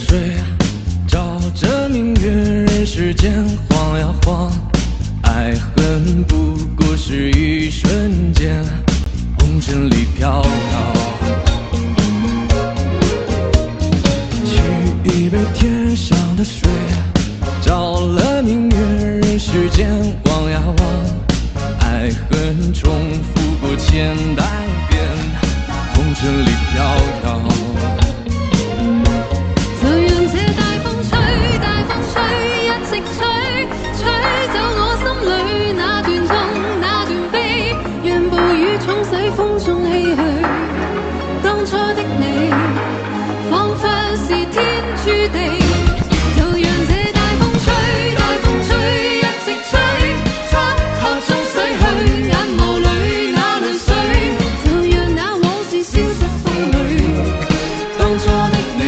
水，照着明月，任世间晃呀晃。爱恨不过是一瞬间，红尘里飘摇。取一杯天上的水，照了明月，任世间望呀望。爱恨重复过千代遍，红尘里飘摇。就讓這大風吹，大風吹，一直吹，吹走我心裏那段痛，那段悲，讓暴雨沖洗風中唏噓。當初的你，彷彿是天注定。就讓這大風吹，大風吹，一直吹，漆黑中洗去眼眸裏那淚水，就讓那往事消失風裏。當初的你，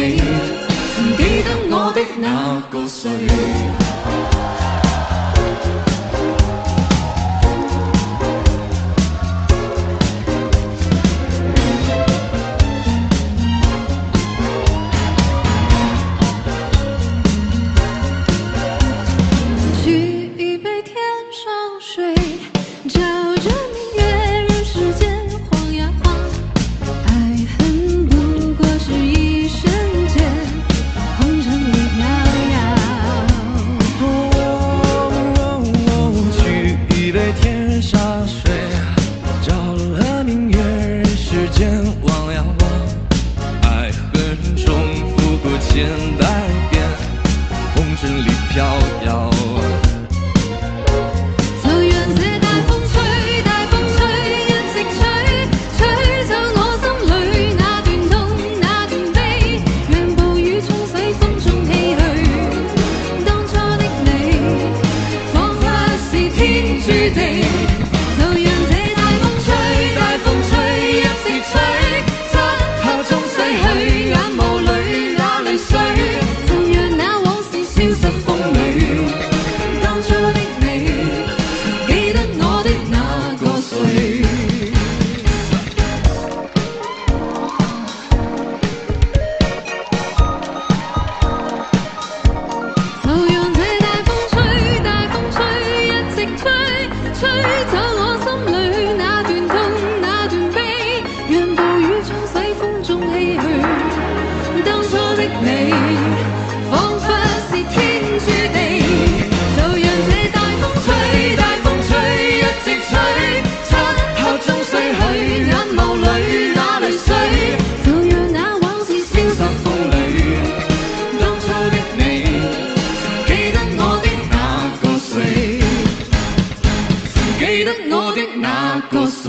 曾記得我的那個誰？取一杯天上水，照着明月，任世間晃呀晃。愛恨不過是一瞬間，紅塵裏飄搖。取一杯天上水，照了明月，任世間望呀望。愛恨重複過千代遍，紅塵里飄搖。就讓這大風吹，大風吹，一直吹，吹走我心裏那段痛，那段悲，讓暴雨沖洗風中唏噓。當初的你，彷彿是天注定。就讓這大風吹，大風吹，一直吹，漆黑中洗去眼眸裏那淚水，就讓那往事消失風裏。當初的你，記得我的那個誰？就讓這大風吹，大風吹，一直吹，吹走我心裏那段痛，那段悲，讓暴雨沖洗風中唏噓。當初的你，彷彿是天注定。就讓這大風吹，大風吹，一直吹，漆黑中洗去眼眸裏那淚水，就讓那往事消失風裏。當初的你，記得我的那個誰？記得我的那個誰？